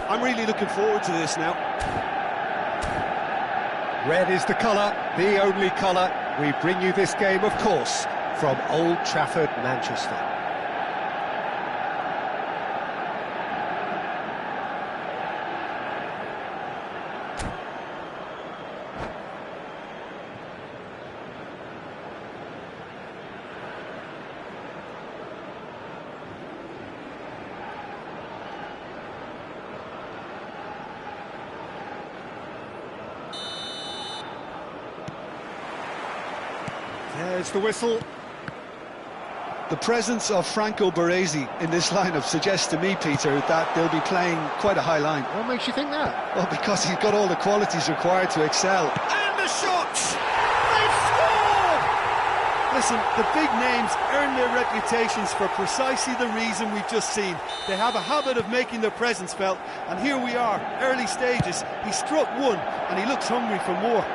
I'm really looking forward to this now. Red is the colour, the only colour. We bring you this game, of course, from Old Trafford, Manchester. There's the whistle. The presence of Franco Baresi in this lineup suggests to me, Peter, that they'll be playing quite a high line. What makes you think that? Well, because he's got all the qualities required to excel. And the shots! They've scored! Listen, the big names earn their reputations for precisely the reason we've just seen. They have a habit of making their presence felt, and here we are, early stages. He struck one, and he looks hungry for more.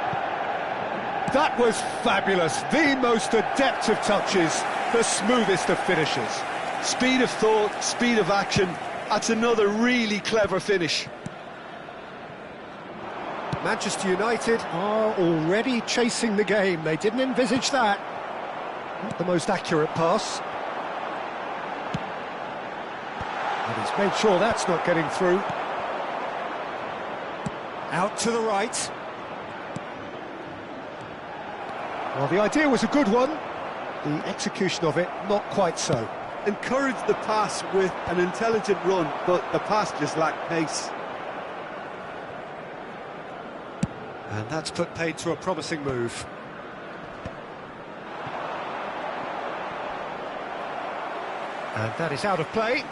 That was fabulous, the most adept of touches, the smoothest of finishes. Speed of thought, speed of action, that's another really clever finish. Manchester United are already chasing the game, they didn't envisage that. Not the most accurate pass. And he's made sure that's not getting through. Out to the right. Well, the idea was a good one, the execution of it not quite so. Encouraged the pass with an intelligent run, but the pass just lacked pace. And that's put paid to a promising move. And that is out of play.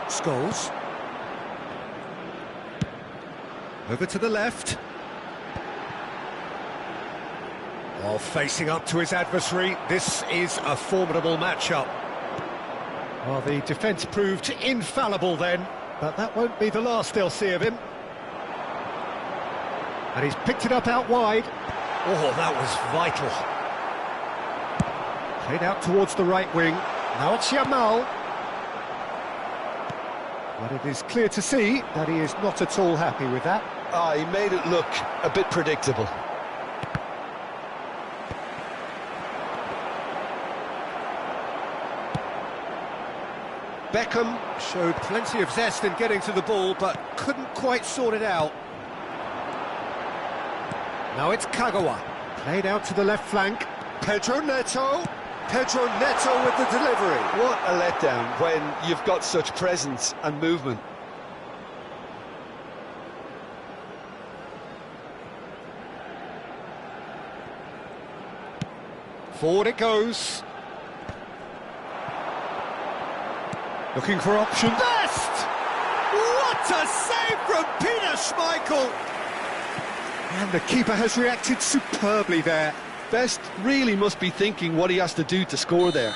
Scholes. Over to the left. While facing up to his adversary, this is a formidable matchup. Well, the defence proved infallible then, but that won't be the last they'll see of him. And he's picked it up out wide. Oh, that was vital. Played out towards the right wing. Now it's Yamal. But it is clear to see that he is not at all happy with that. He made it look a bit predictable. Beckham showed plenty of zest in getting to the ball, but couldn't quite sort it out. Now it's Kagawa. Played out to the left flank. Pedro Neto. Pedro Neto with the delivery. What a letdown when you've got such presence and movement. Forward it goes. Looking for option. Best! What a save from Peter Schmeichel! And the keeper has reacted superbly there. Best really must be thinking what he has to do to score there.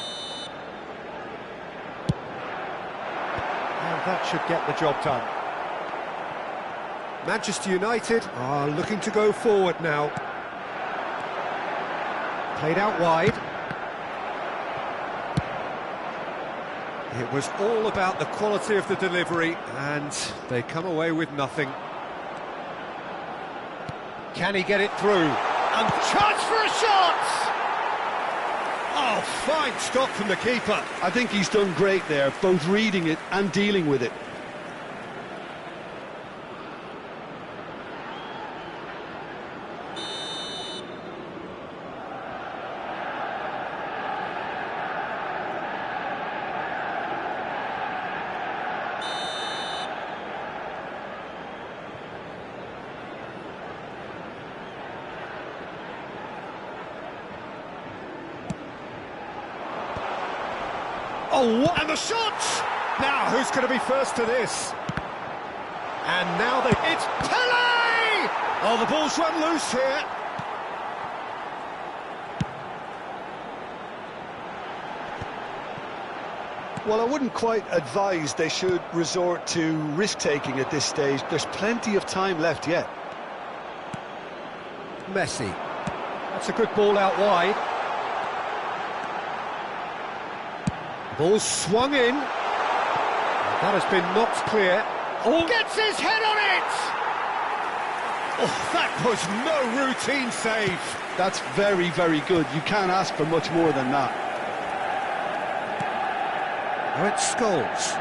And that should get the job done. Manchester United are looking to go forward now. Played out wide. It was all about the quality of the delivery, and they come away with nothing. Can he get it through? And chance for a shot! Oh, fine stop from the keeper. I think he's done great there, both reading it and dealing with it. Oh, what? And the shot! Now, who's going to be first to this? And now it's Pele! Oh, the ball's run loose here. Well, I wouldn't quite advise they should resort to risk-taking at this stage. There's plenty of time left yet. Messi. That's a good ball out wide. Ball swung in. That has been knocked clear. Oh, gets his head on it! Oh, that was no routine save. That's very, very good. You can't ask for much more than that. Now it's Scholes.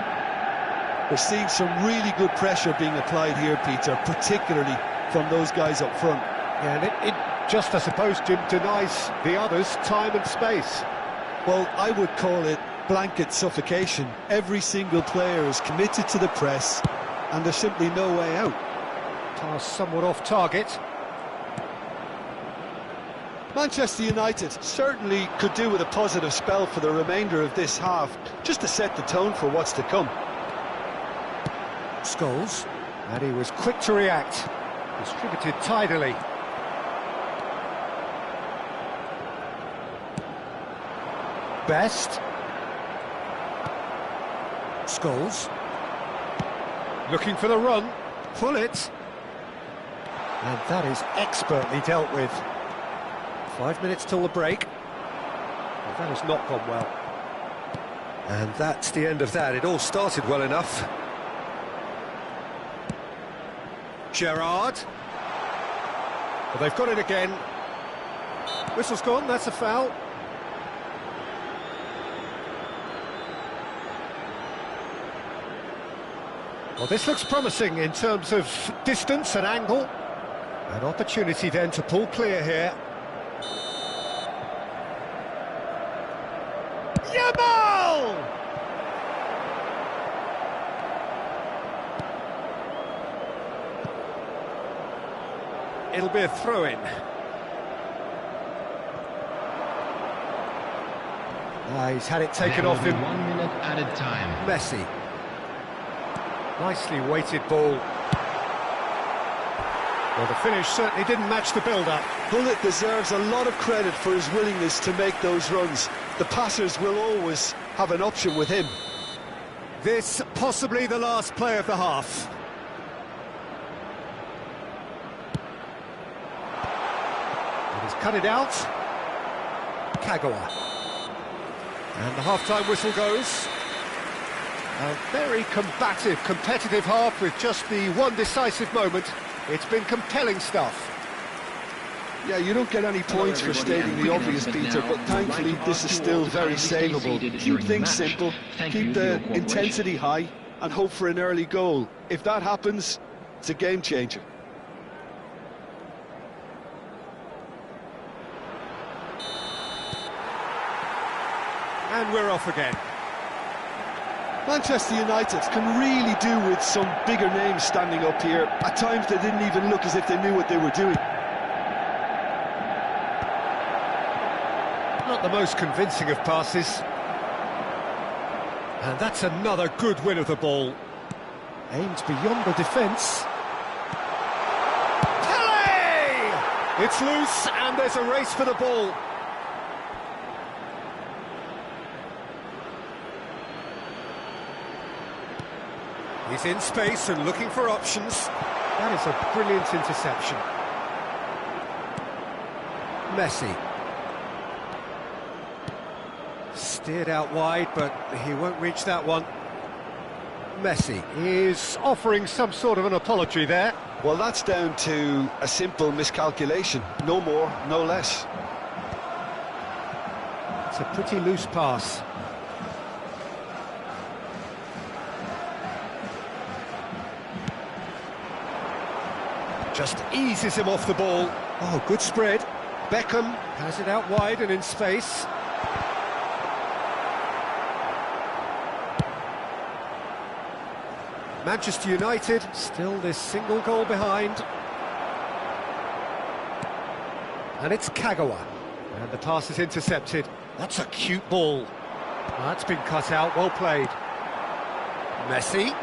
We're seeing some really good pressure being applied here, Peter, particularly from those guys up front. Yeah, and it just, I suppose, Jim, denies the others time and space. Well, I would call it blanket suffocation. Every single player is committed to the press, and there's simply no way out. Pass somewhat off target. Manchester United certainly could do with a positive spell for the remainder of this half, just to set the tone for what's to come. Scholes, and he was quick to react. Distributed tidily. Best. Scholes. Looking for the run. Pull it. And that is expertly dealt with. 5 minutes till the break. Well, that has not gone well. And that's the end of that. It all started well enough. Gerrard. Well, they've got it again. Whistle's gone, that's a foul. Well, this looks promising in terms of distance and angle. An opportunity then to pull clear here. Yamal! It'll be a throw-in. He's had it taken off him. 1 minute added time. Messi. Nicely weighted ball. Well, the finish certainly didn't match the build-up. Bullet deserves a lot of credit for his willingness to make those runs. The passers will always have an option with him. This possibly the last play of the half. He's cut it out. Kagawa. And the half-time whistle goes. A very combative, competitive half with just the one decisive moment. It's been compelling stuff. Yeah, you don't get any points for stating the obvious, Peter, but thankfully this is still very savable. Keep things simple, keep the intensity high, and hope for an early goal. If that happens, it's a game changer. And we're off again. Manchester United can really do with some bigger names standing up here. At times they didn't even look as if they knew what they were doing. Not the most convincing of passes. And that's another good win of the ball. Aimed beyond the defence. Pele! It's loose and there's a race for the ball. He's in space and looking for options. That is a brilliant interception. Messi. Steered out wide, but he won't reach that one. Messi is offering some sort of an apology there. Well, that's down to a simple miscalculation. No more, no less. It's a pretty loose pass. Just eases him off the ball. Oh, good spread. Beckham has it out wide and in space. Manchester United still this single goal behind. And it's Kagawa. And the pass is intercepted. That's a cute ball. That's been cut out, well played. Messi.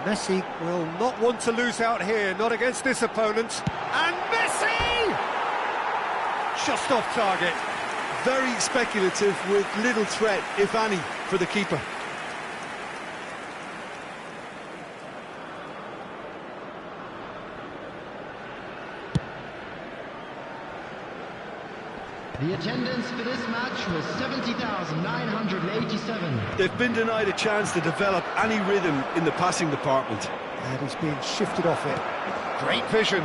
Messi will not want to lose out here, not against this opponent. And Messi! Just off target. Very speculative with little threat, if any, for the keeper. The attendance for this match was 70,987. They've been denied a chance to develop any rhythm in the passing department. And he's being shifted off it. Great vision.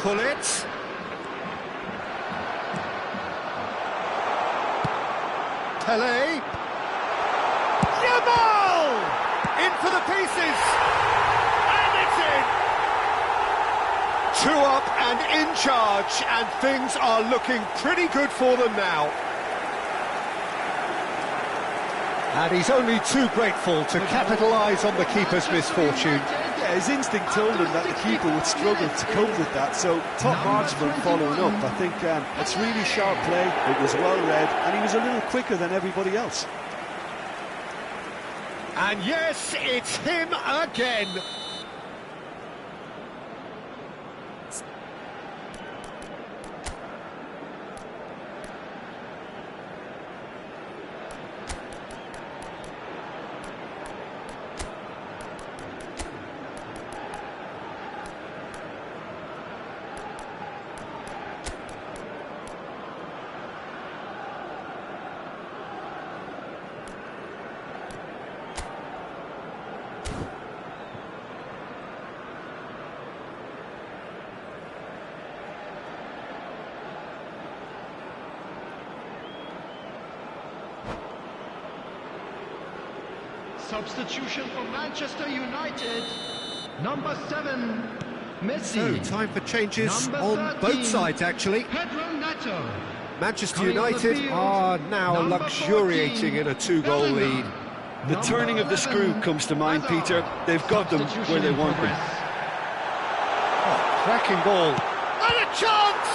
Hullet. Pele. Yamal! In for the pieces. And it's in. 2 up and in charge, and things are looking pretty good for them now. And he's only too grateful to capitalise on the keeper's misfortune. Yeah, his instinct told him that the keeper would struggle to cope with that, so top marks for him following up. I think it's really sharp play, it was well read, and he was a little quicker than everybody else. And yes, it's him again. Substitution for Manchester United. Number 7, Messi. So, time for changes Number on 13, both sides, actually. Pedro Neto. Manchester Coming on the United field, are now number luxuriating 14, in a 2-goal lead. The turning of the screw comes to mind, Peter. They've got them where they want them. Oh, cracking ball. And a chance!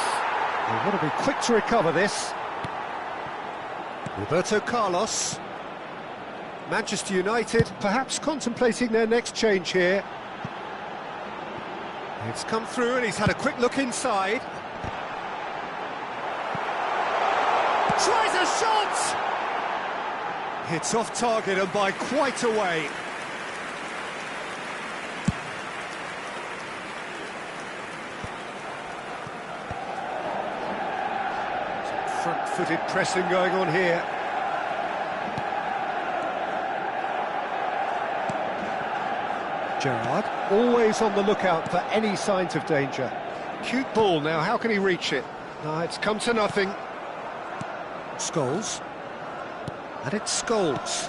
They want to be quick to recover this. Roberto Carlos. Manchester United perhaps contemplating their next change here. It's come through and he's had a quick look inside. Tries a shot! It's off target and by quite a way. Some front-footed pressing going on here. Gerrard, always on the lookout for any signs of danger. Cute ball now, how can he reach it? No, it's come to nothing. Scholes. And it's Scholes.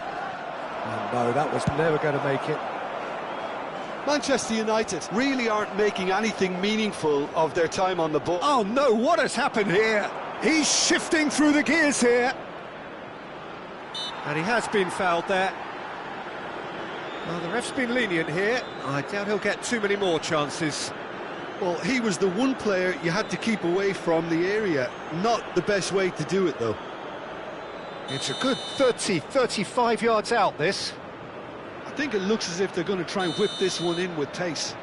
Oh no, that was never going to make it. Manchester United really aren't making anything meaningful of their time on the ball. Oh no, what has happened here? He's shifting through the gears here. And he has been fouled there. Well, the ref's been lenient here. I doubt he'll get too many more chances. Well, he was the one player you had to keep away from the area. Not the best way to do it, though. It's a good 35 yards out, this. I think it looks as if they're going to try and whip this one in with pace.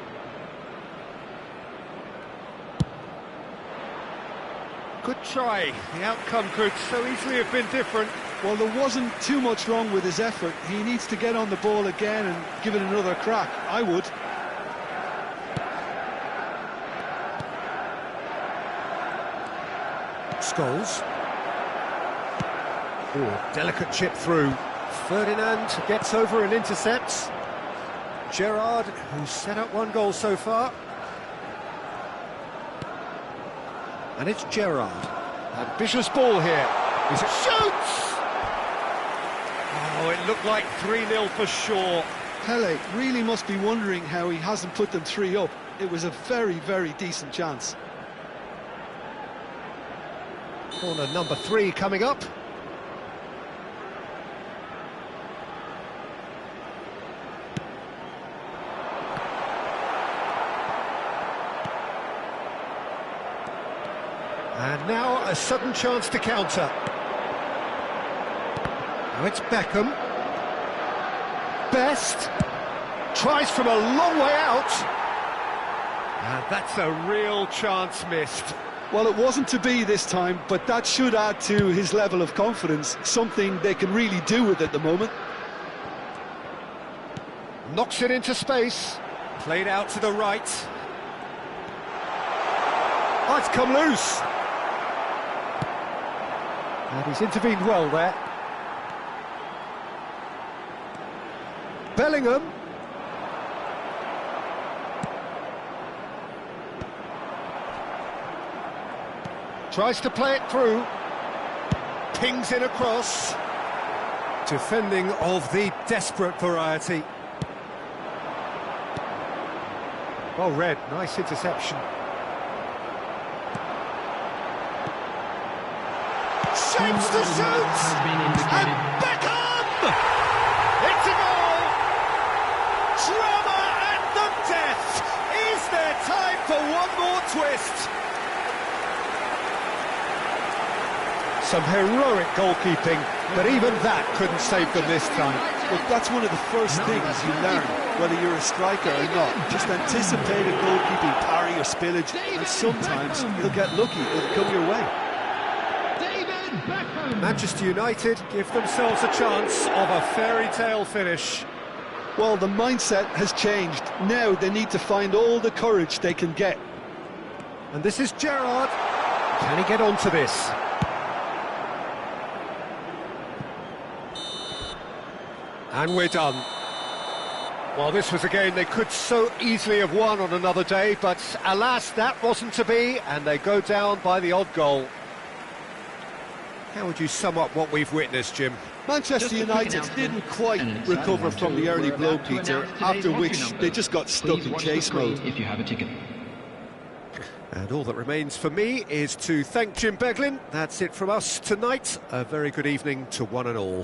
Good try. The outcome could so easily have been different. Well, there wasn't too much wrong with his effort. He needs to get on the ball again and give it another crack. I would. Scholes. Oh, delicate chip through. Ferdinand gets over and intercepts. Gerrard, who's set up 1 goal so far. And it's Gerrard. Ambitious ball here. He shoots! Oh, it looked like 3-0 for sure. Pele really must be wondering how he hasn't put them 3 up. It was a very, very decent chance. Corner number 3 coming up. And now a sudden chance to counter. Now it's Beckham. Best. Tries from a long way out. And that's a real chance missed. Well, it wasn't to be this time, but that should add to his level of confidence, something they can really do with at the moment. Knocks it into space. Played out to the right. Oh, it's come loose. And he's intervened well there. Bellingham. Tries to play it through. Pings in across. Defending of the desperate variety. Well read, nice interception. Shapes to shoot! And Beckham! It's a goal! Drama at the death! Is there time for one more twist? Some heroic goalkeeping, but even that couldn't save them this time. Look, that's one of the first things you learn, whether you're a striker or not. Just anticipate a goalkeeping parry or spillage, and sometimes you'll get lucky, it'll come your way. Manchester United give themselves a chance of a fairy tale finish. Well, the mindset has changed. Now they need to find all the courage they can get. And this is Gerrard. Can he get onto this? And we're done. Well, this was a game they could so easily have won on another day, but alas, that wasn't to be, and they go down by the odd goal. How would you sum up what we've witnessed, Jim? Manchester United didn't quite recover from the early blow, Peter, after which they just got stuck in chase mode. If you have a ticket. And all that remains for me is to thank Jim Beglin. That's it from us tonight. A very good evening to one and all.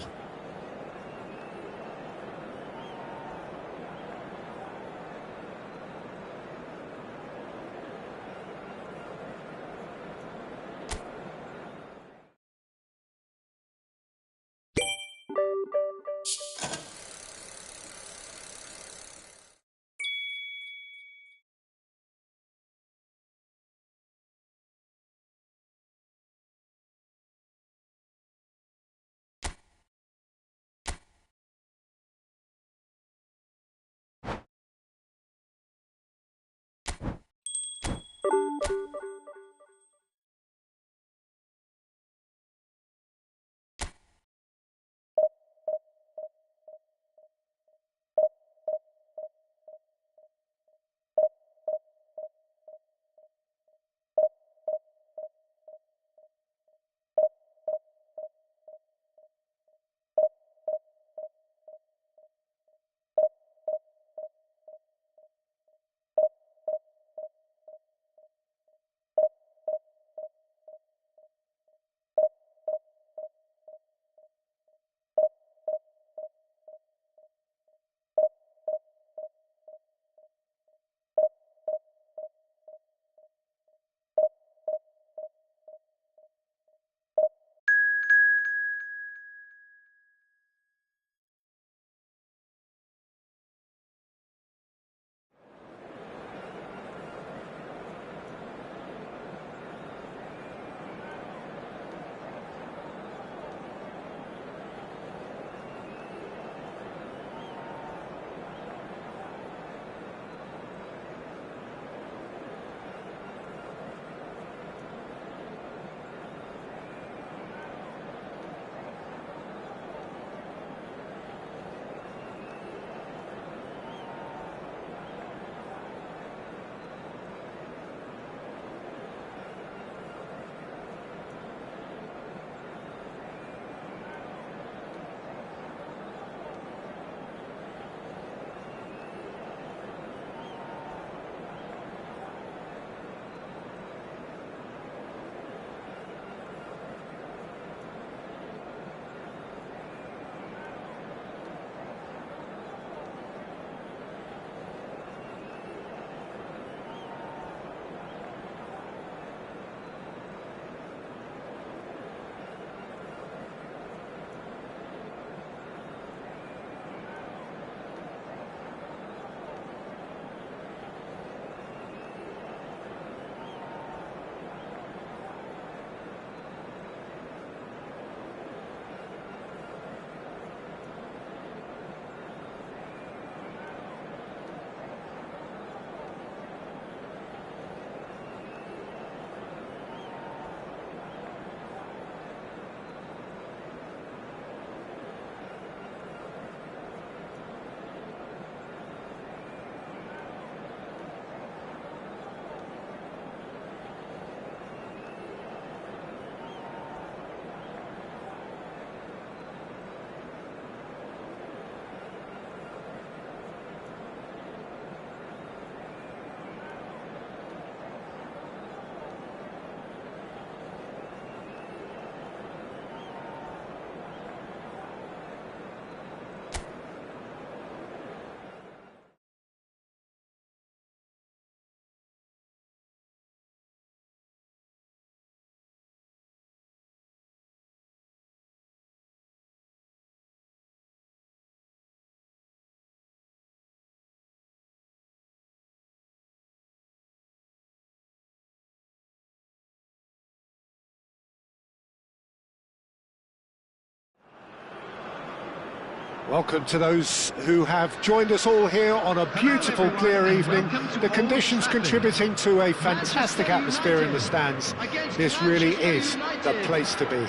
Welcome to those who have joined us all here on a beautiful, clear evening. The conditions contributing to a fantastic atmosphere in the stands. This really is the place to be.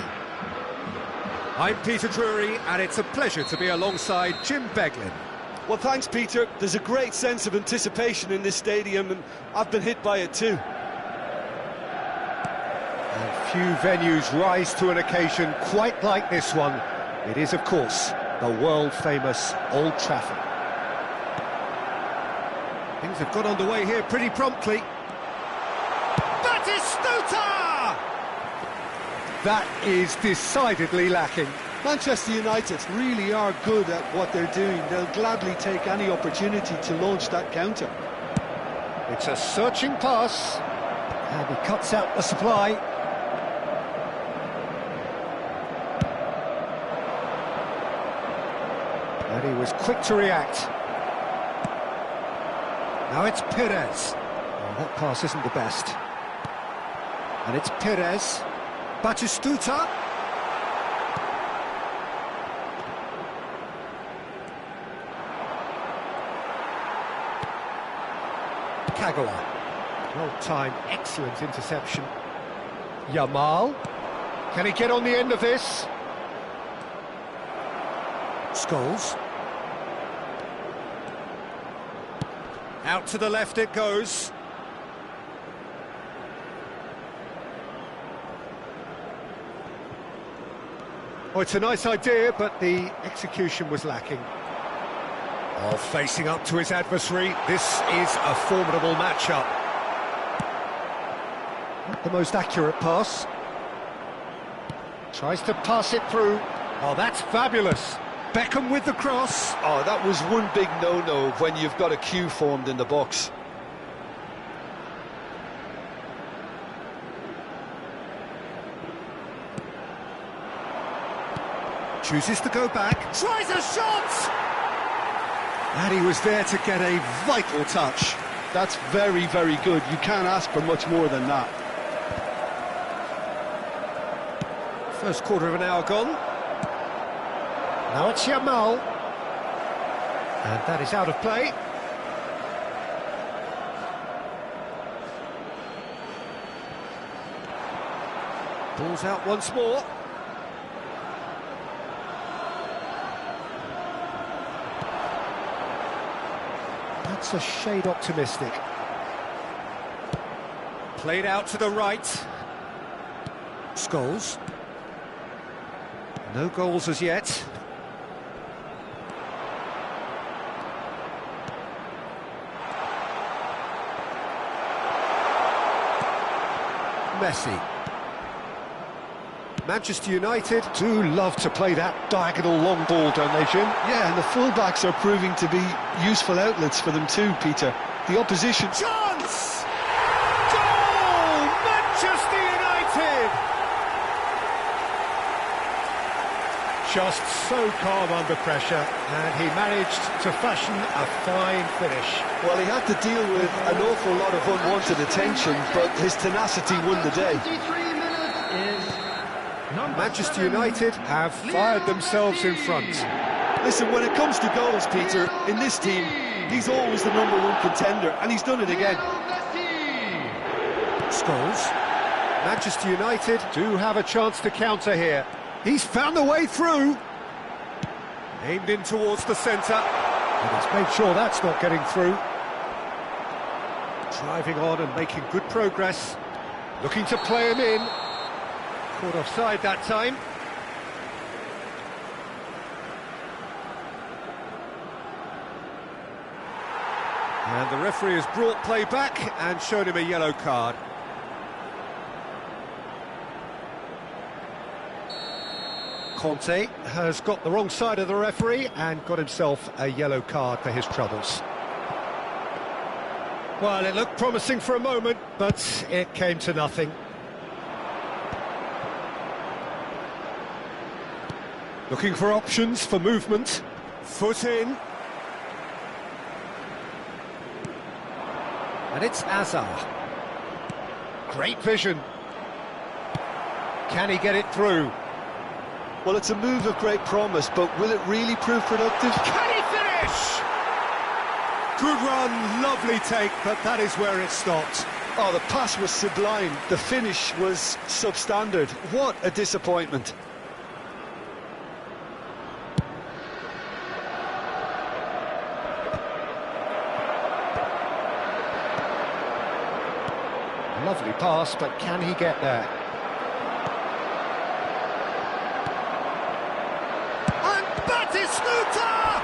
I'm Peter Drury, and it's a pleasure to be alongside Jim Beglin. Well, thanks, Peter. There's a great sense of anticipation in this stadium, and I've been hit by it too. And few venues rise to an occasion quite like this one. It is, of course, the world-famous Old Trafford. Things have got underway here pretty promptly. Batistuta! That is decidedly lacking. Manchester United really are good at what they're doing. They'll gladly take any opportunity to launch that counter. It's a searching pass, and he cuts out the supply. And he was quick to react. Now it's Perez. Oh, that pass isn't the best. And it's Perez. Batistuta. Kagawa. Well-timed, excellent interception. Yamal. Can he get on the end of this? Scholes. Out to the left it goes. Oh, it's a nice idea, but the execution was lacking. Oh, facing up to his adversary. This is a formidable matchup. Not the most accurate pass. Tries to pass it through. Oh, that's fabulous. Beckham with the cross. Oh, that was one big no-no when you've got a queue formed in the box. Chooses to go back. Tries a shot! And he was there to get a vital touch. That's very, very good. You can't ask for much more than that. First quarter of an hour gone. Now it's Yamal. And that is out of play. Ball's out once more. That's a shade optimistic. Played out to the right. Scholes. No goals as yet. Messi. Manchester United Do love to play that diagonal long ball, don't they, Jim? Yeah, and the fullbacks are proving to be useful outlets for them too, Peter. The opposition... chance! Goal! Manchester United! Just so calm under pressure, and he managed to fashion a fine finish. Well, he had to deal with an awful lot of unwanted attention, but his tenacity won the day. 23 minutes is Manchester United have fired themselves in front. Listen, when it comes to goals, Peter, in this team, he's always the #1 contender, and he's done it again. Scholes. Manchester United do have a chance to counter here. He's found the way through. Aimed in towards the centre. And he's made sure that's not getting through. Driving on and making good progress. Looking to play him in. Caught offside that time. And the referee has brought play back and shown him a yellow card. Conte has got the wrong side of the referee and got himself a yellow card for his troubles. Well, it looked promising for a moment, but it came to nothing. Looking for options for movement. Foot in. And it's Azar. Great vision. Can he get it through? Well, it's a move of great promise, but will it really prove productive? Can he finish? Good run, lovely take, but that is where it stopped. Oh, the pass was sublime. The finish was substandard. What a disappointment. Lovely pass, but can he get there? And Batistuta!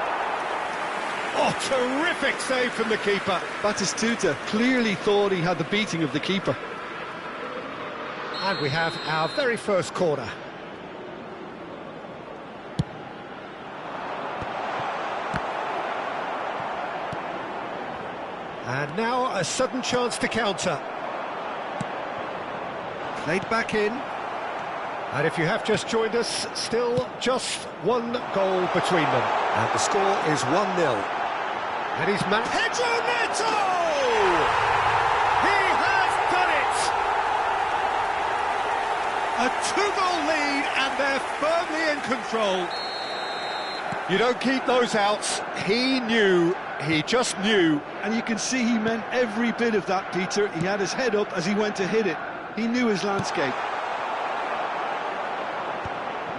Oh, terrific save from the keeper. Batistuta clearly thought he had the beating of the keeper. And we have our very first corner. And now a sudden chance to counter. Played back in. And if you have just joined us, still just one goal between them. And the score is 1-0. And he's Pedro Neto! He has done it! A two-goal lead, and they're firmly in control. You don't keep those outs. He knew, he just knew. And you can see he meant every bit of that, Peter. He had his head up as he went to hit it. He knew his landscape.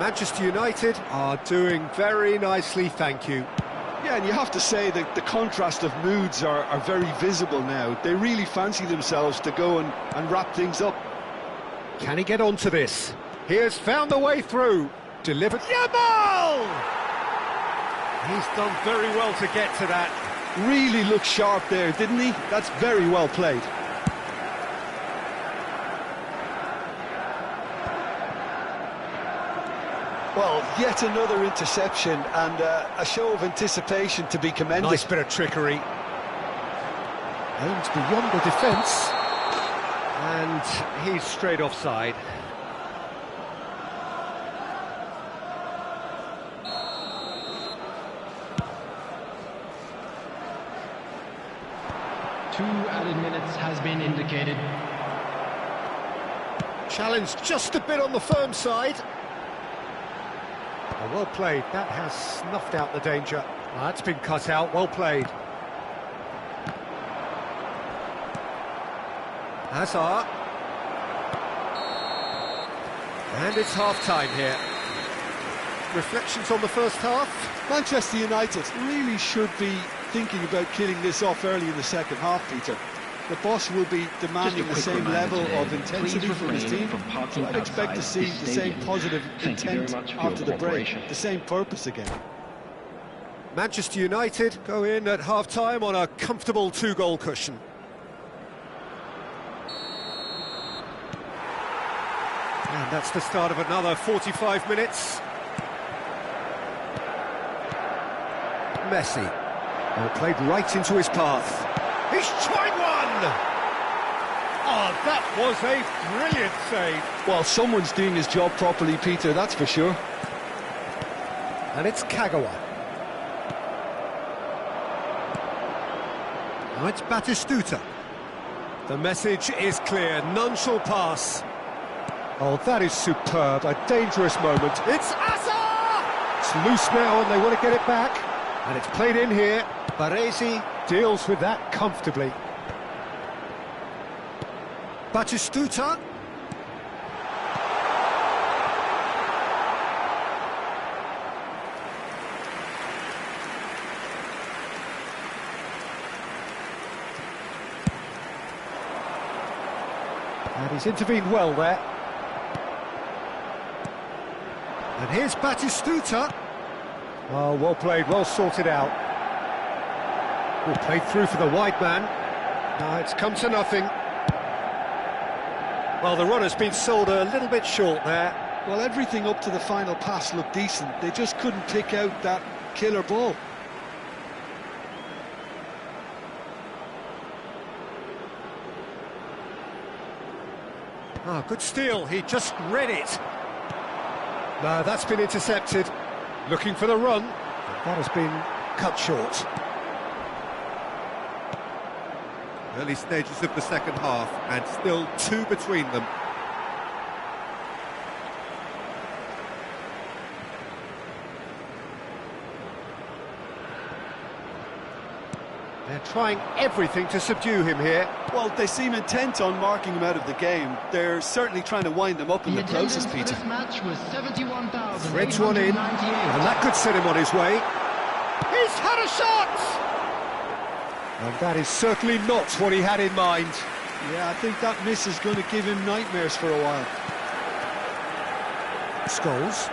Manchester United are doing very nicely, thank you. Yeah, and you have to say that the contrast of moods are very visible now. They really fancy themselves to go and wrap things up. Can he get onto this? He has found the way through. Delivered. Yamal! He's done very well to get to that. Really looked sharp there, didn't he? That's very well played. Well, yet another interception and a show of anticipation to be commended. Nice bit of trickery. Aims beyond the defence. And he's straight offside. Two added minutes has been indicated. Challenge just a bit on the firm side. Oh, well played. That has snuffed out the danger. That's been cut out. Well played. Hazard. And it's half-time here. Reflections on the first half? Manchester United really should be thinking about killing this off early in the second half, Peter. The boss will be demanding the same level of intensity from his team, so I'd expect to see the same positive intent after the break, the same purpose again. Manchester United go in at half-time on a comfortable two-goal cushion. And that's the start of another 45 minutes. Messi. Well, played right into his path. He's tried one! Oh, that was a brilliant save. Well, someone's doing his job properly, Peter, that's for sure. And it's Kagawa. Now it's Batistuta. The message is clear, none shall pass. Oh, that is superb, a dangerous moment. It's Asa! It's loose now and they want to get it back. And it's played in here. Baresi deals with that comfortably. Batistuta. And he's intervened well there. And here's Batistuta. Oh, well played, well sorted out. Well played through for the wide man. No, it's come to nothing. Well, the runner's been sold a little bit short there. Well, everything up to the final pass looked decent. They just couldn't pick out that killer ball. Ah, good steal, he just read it. No, that's been intercepted. Looking for the run. That has been cut short. Early stages of the second half, and still two between them. They're trying everything to subdue him here. Well, they seem intent on marking him out of the game. They're certainly trying to wind him up in the process, attendance Peter. for this match was 71,898. Threads one in, and that could set him on his way. He's had a shot! And that is certainly not what he had in mind. Yeah, I think that miss is going to give him nightmares for a while. Scholes.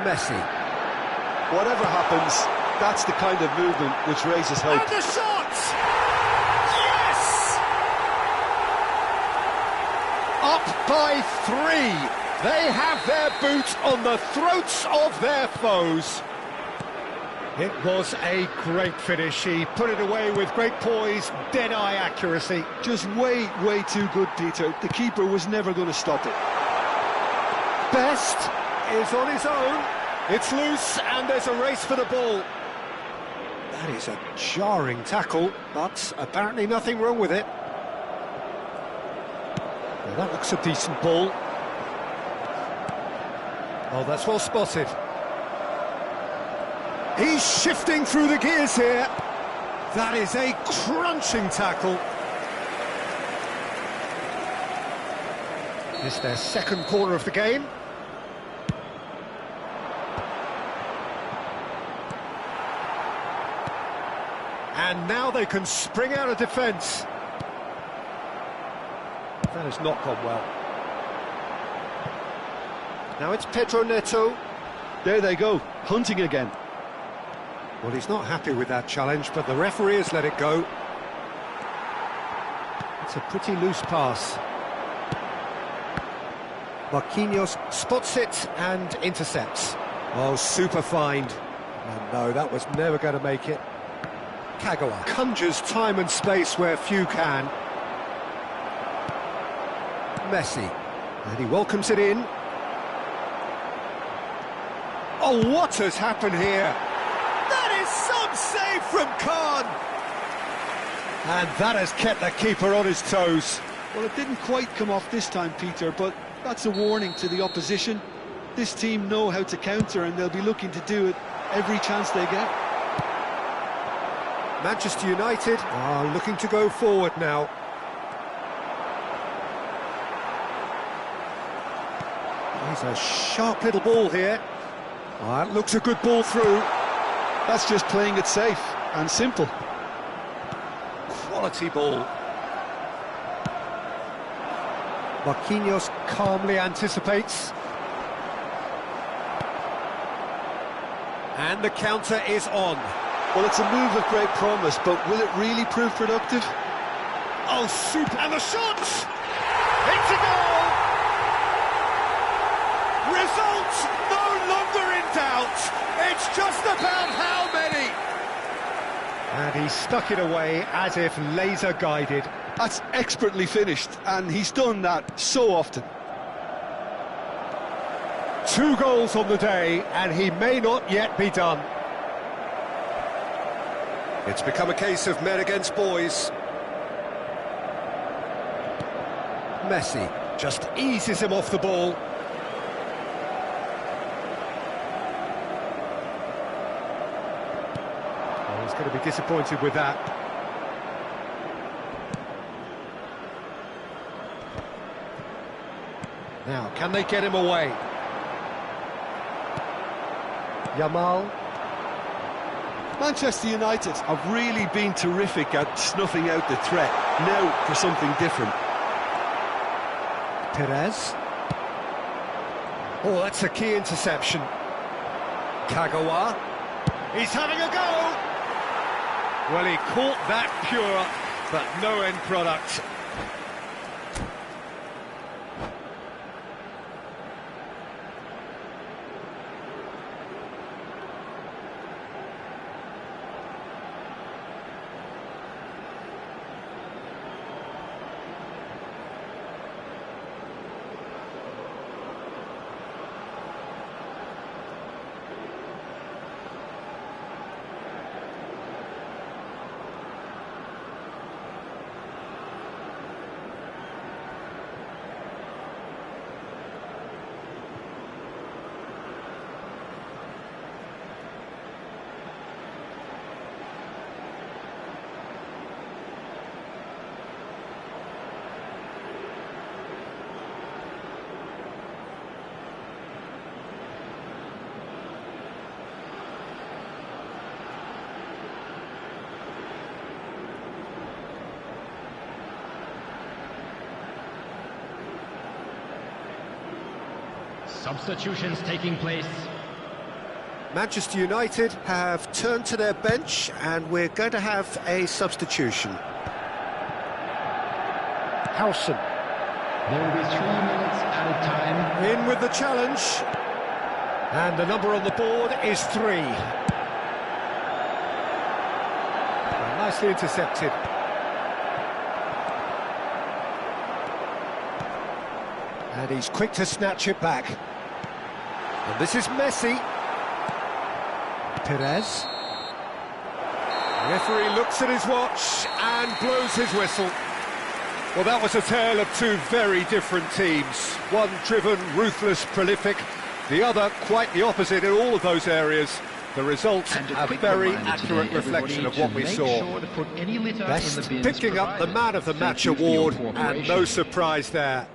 Messi. Whatever happens, that's the kind of movement which raises hope. And the shot! Yes! Up by 3. They have their boot on the throats of their foes. It was a great finish. He put it away with great poise, dead-eye accuracy. Just way too good, Peter. The keeper was never going to stop it. Best is on his own. It's loose, and there's a race for the ball. That is a jarring tackle, but apparently nothing wrong with it. Well, that looks a decent ball. Oh, that's well spotted. He's shifting through the gears here. That is a crunching tackle. It's their second corner of the game. And now they can spring out of defence. That has not gone well. Now it's Pedro Neto. There they go, hunting again. Well, he's not happy with that challenge, but the referee has let it go. It's a pretty loose pass. Marquinhos spots it and intercepts. Oh, super find. And no, that was never going to make it. Kagawa conjures time and space where few can. Messi, and he welcomes it in. Oh, what has happened here? That is some save from Khan! And that has kept the keeper on his toes. Well, it didn't quite come off this time, Peter, but that's a warning to the opposition. This team know how to counter, and they'll be looking to do it every chance they get. Manchester United are looking to go forward now. There's a sharp little ball here. Oh, that looks a good ball through. That's just playing it safe and simple. Quality ball. Marquinhos calmly anticipates. And the counter is on. Well, it's a move of great promise, but will it really prove productive? Oh, super! And the shot! It's a goal! Result no longer in doubt. It's just about how many. And he stuck it away as if laser guided. That's expertly finished, and he's done that so often. 2 goals on the day, and he may not yet be done. It's become a case of men against boys. Messi just eases him off the ball. Oh, he's going to be disappointed with that. Now, can they get him away? Yamal. Manchester United have really been terrific at snuffing out the threat. Now for something different. Perez. Oh, that's a key interception. Kagawa. He's having a go! Well, he caught that pure, but no end product. Substitutions taking place. Manchester United have turned to their bench and we're going to have a substitution. Howson. There will be 3 minutes added time. In with the challenge. And the number on the board is 3. Well, nicely intercepted. And he's quick to snatch it back. And this is Messi. Perez. The referee looks at his watch and blows his whistle. Well, that was a tale of two very different teams. One driven, ruthless, prolific. The other quite the opposite in all of those areas. The result, a very accurate reflection of what we saw. Best picking up the Man of the Match award, and no surprise there.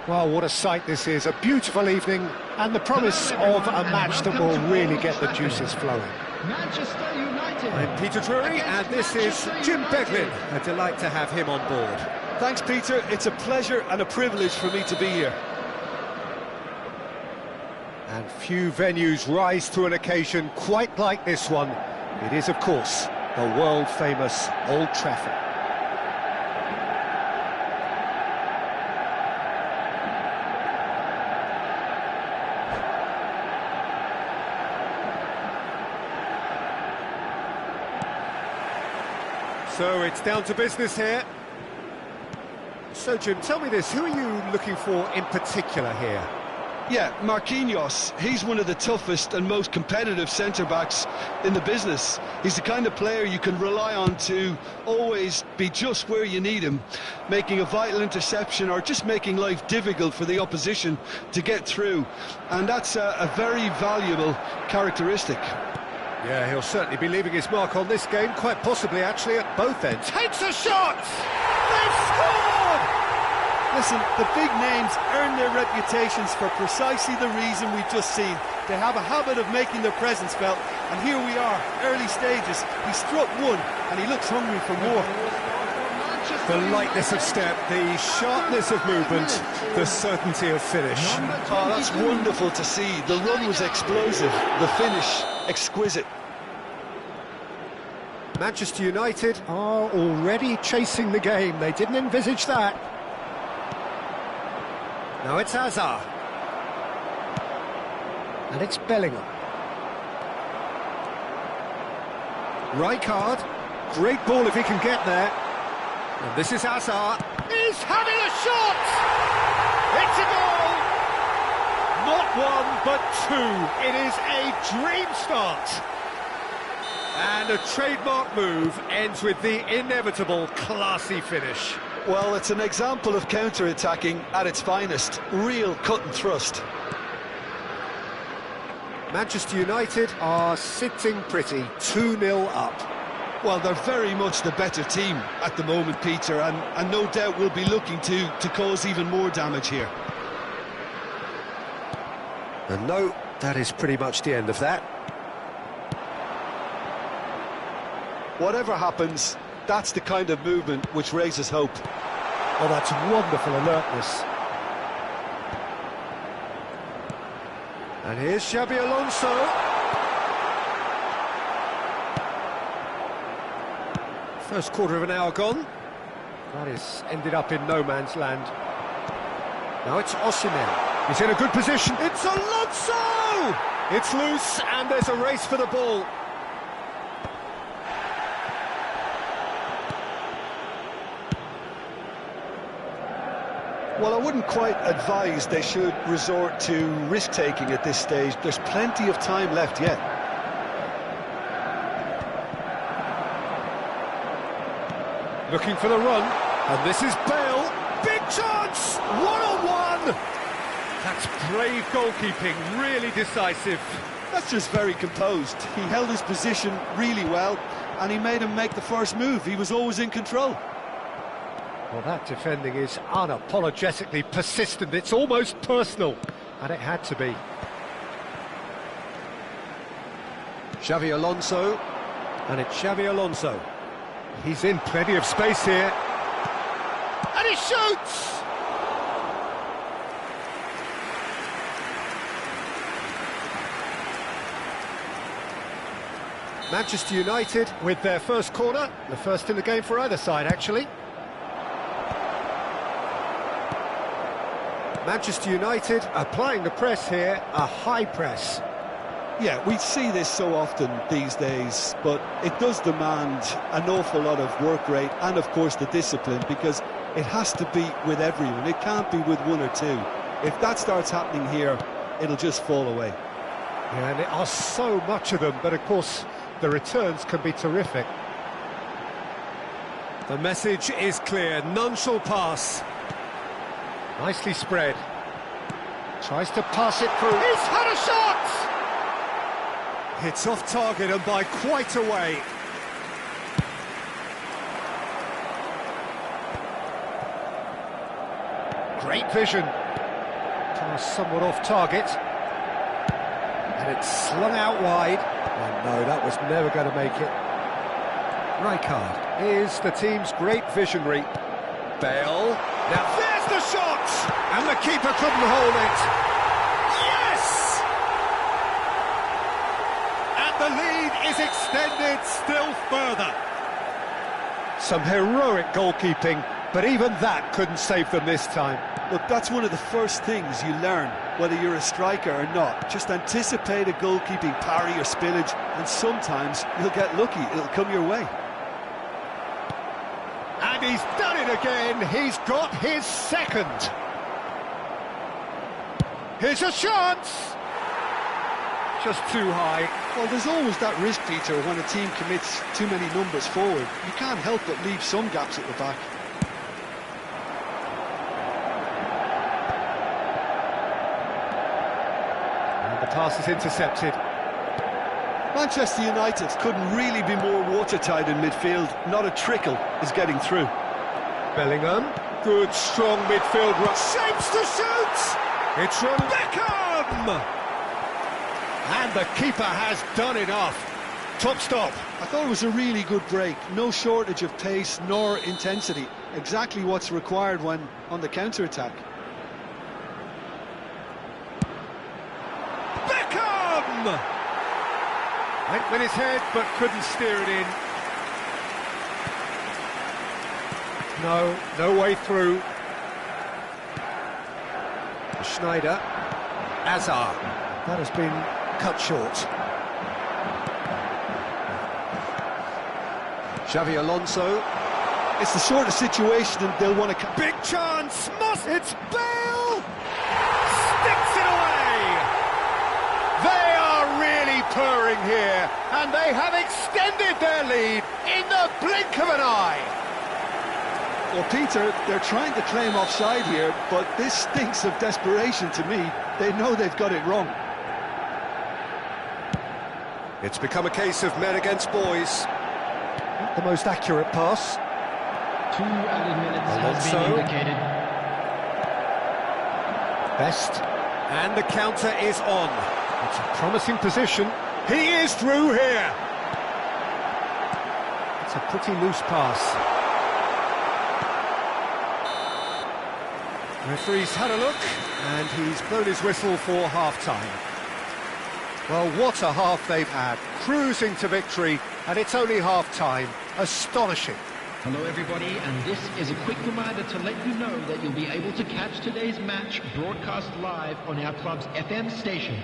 Well, what a sight this is. A beautiful evening and the promise of a match that will really get the juices flowing. Manchester United. I'm Peter Drury, and this is Jim Beglin. A delight to have him on board. Thanks, Peter. It's a pleasure and a privilege for me to be here. And few venues rise to an occasion quite like this one. It is, of course, the world-famous Old Trafford. So it's down to business here. So, Jim, tell me this, who are you looking for in particular here? Yeah, Marquinhos, he's one of the toughest and most competitive centre-backs in the business. He's the kind of player you can rely on to always be just where you need him, making a vital interception or just making life difficult for the opposition to get through. And that's a very valuable characteristic. Yeah, he'll certainly be leaving his mark on this game, quite possibly actually at both ends. Takes a shot! They've scored! Listen, the big names earn their reputations for precisely the reason we've just seen. They have a habit of making their presence felt, and here we are, early stages. He struck one, and he looks hungry for more. The lightness of step, the sharpness of movement, the certainty of finish. Oh, that's wonderful to see. The run was explosive, the finish exquisite. Manchester United are already chasing the game. They didn't envisage that. Now it's Hazard. And it's Bellingham. Rijkaard. Great ball if he can get there. And this is Hazard. He's having a shot! It's a goal! Not one, but two. It is a dream start. And a trademark move ends with the inevitable classy finish. Well, it's an example of counter-attacking at its finest. Real cut and thrust. Manchester United are sitting pretty, 2-0 up. Well, they're very much the better team at the moment, Peter, and no doubt will be looking to cause even more damage here. And no, that is pretty much the end of that. Whatever happens, that's the kind of movement which raises hope. Oh, that's wonderful alertness. And here's Xabi Alonso. First quarter of an hour gone. That is ended up in no man's land. Now it's Osimhen. He's in a good position. It's Alonso! It's loose and there's a race for the ball. Well, I wouldn't quite advise they should resort to risk-taking at this stage. There's plenty of time left yet. Looking for the run, and this is Bale. Big chance! One-on-one! That's brave goalkeeping, really decisive. That's just very composed. He held his position really well, and he made him make the first move. He was always in control. Well, that defending is unapologetically persistent. It's almost personal, and it had to be. Xabi Alonso, and it's Xabi Alonso. He's in plenty of space here. And he shoots! Manchester United with their first corner, the first in the game for either side, actually. Manchester United applying the press here, a high press. Yeah, we see this so often these days, but it does demand an awful lot of work rate and, of course, the discipline, because it has to be with everyone. It can't be with one or two. If that starts happening here, it'll just fall away. Yeah, and there are so much of them, but, of course, the returns can be terrific. The message is clear, none shall pass. Nicely spread. Tries to pass it through. He's had a shot! It's off target and by quite a way. Great vision. Pass somewhat off target. And it's slung out wide. And no, that was never going to make it. Rijkaard is the team's great visionary. Bale. Now there's the shot! And the keeper couldn't hold it. Yes! And the lead is extended still further. Some heroic goalkeeping, but even that couldn't save them this time. Look, that's one of the first things you learn, whether you're a striker or not. Just anticipate a goalkeeping parry or spillage, and sometimes you'll get lucky, it'll come your way. And he's done it again, he's got his second. Here's a chance! Just too high. Well, there's always that risk, Peter, when a team commits too many numbers forward. You can't help but leave some gaps at the back. And the pass is intercepted. Manchester United couldn't really be more watertight in midfield. Not a trickle is getting through. Bellingham, good strong midfield run. Shapes to shoot! It's from Beckham! And the keeper has done enough. Top stop. I thought it was a really good break. No shortage of pace nor intensity. Exactly what's required when on the counter-attack. Beckham! Went with his head, but couldn't steer it in. No way through. Schneider. Azar. That has been cut short. Xavi Alonso. It's the sort of situation that they'll want to... Big chance! It's Bale! Sticks it away! They are really purring here, and they have extended their lead in the blink of an eye. Well, Peter, they're trying to claim offside here, but this stinks of desperation to me. They know they've got it wrong. It's become a case of men against boys. Not the most accurate pass. 2 added minutes has been indicated. Best. And the counter is on. It's a promising position. He is through here. It's a pretty loose pass. The referee's had a look, and he's blown his whistle for half-time. Well, what a half they've had, cruising to victory, and it's only half-time. Astonishing. Hello everybody, and this is a quick reminder to let you know that you'll be able to catch today's match broadcast live on our club's FM station.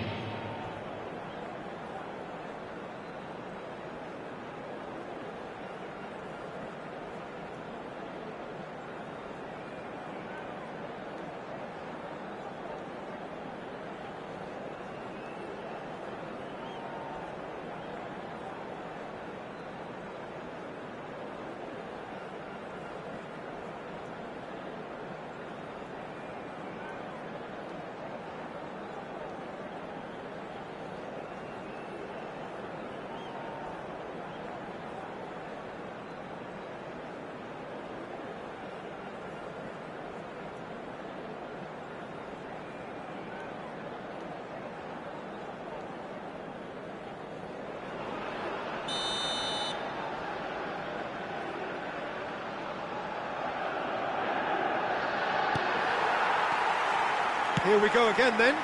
Here we go again then.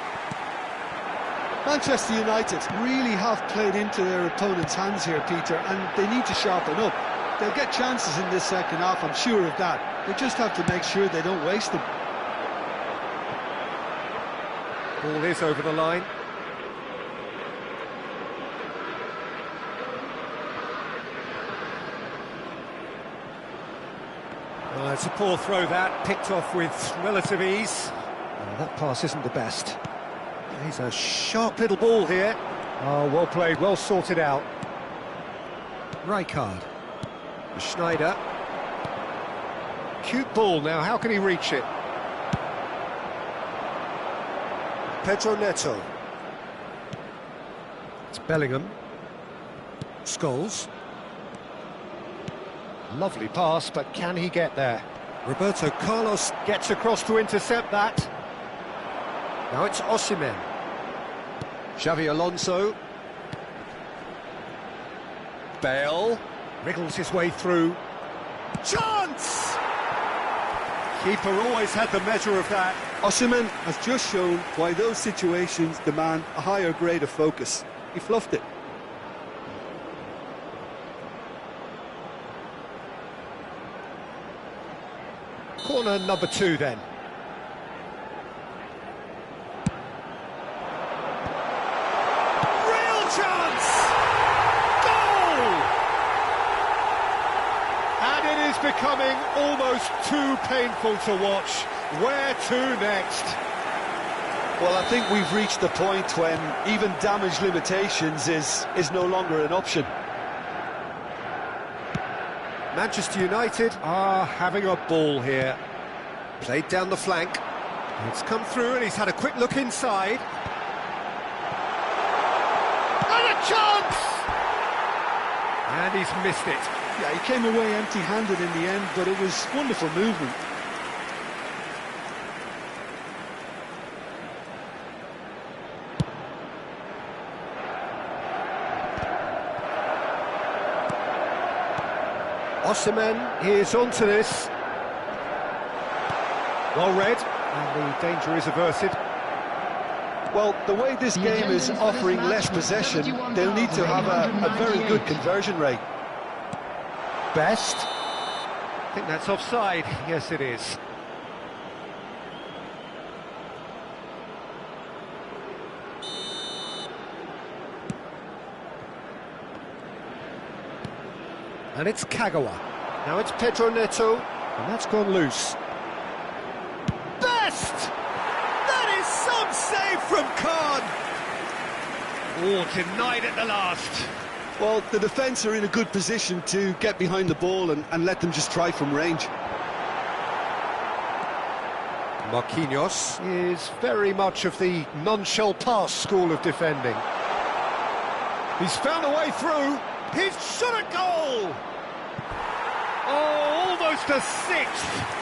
Manchester United really have played into their opponent's hands here, Peter, and they need to sharpen up. They'll get chances in this second half, I'm sure of that. They just have to make sure they don't waste them. Ball is over the line. Well, it's a poor throw that, picked off with relative ease. That pass isn't the best. He's a sharp little ball here. Oh, well played, well sorted out. Rijkaard. Schneider. Cute ball now, how can he reach it? Pedro Neto. It's Bellingham. Scholes. Lovely pass, but can he get there? Roberto Carlos gets across to intercept that. Now it's Osimhen. Xavi Alonso. Bale. Wriggles his way through. Chance! Keeper always had the measure of that. Osimhen has just shown why those situations demand a higher grade of focus. He fluffed it. Corner number 2 then. Real chance! Goal! And it is becoming almost too painful to watch. Where to next? Well, I think we've reached the point when even damage limitations is no longer an option. Manchester United are having a ball here. Played down the flank. It's come through and he's had a quick look inside. And a chance! And he's missed it. Yeah, he came away empty-handed in the end, but it was wonderful movement. Osimhen is onto this. Well read, and the danger is averted. Well, the way this game is offering less possession, they'll need to have a very good conversion rate. Best. I think that's offside. Yes, it is. And it's Kagawa. Now it's Pedro Neto. And that's gone loose. Best! That is some save from Khan! Oh, denied at the last. Well, the defence are in a good position to get behind the ball and let them just try from range. Marquinhos. Is very much of the non-shell pass school of defending. He's found a way through. He's shot a goal! Oh, almost a sixth.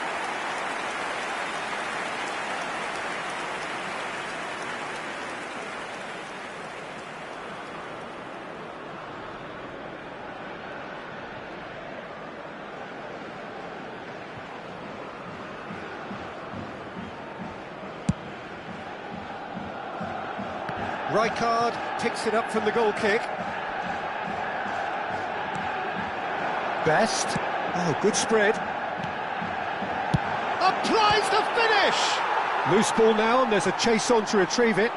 Rijkaard picks it up from the goal kick. Best. Oh, good spread. Applies the finish! Loose ball now, and there's a chase on to retrieve it.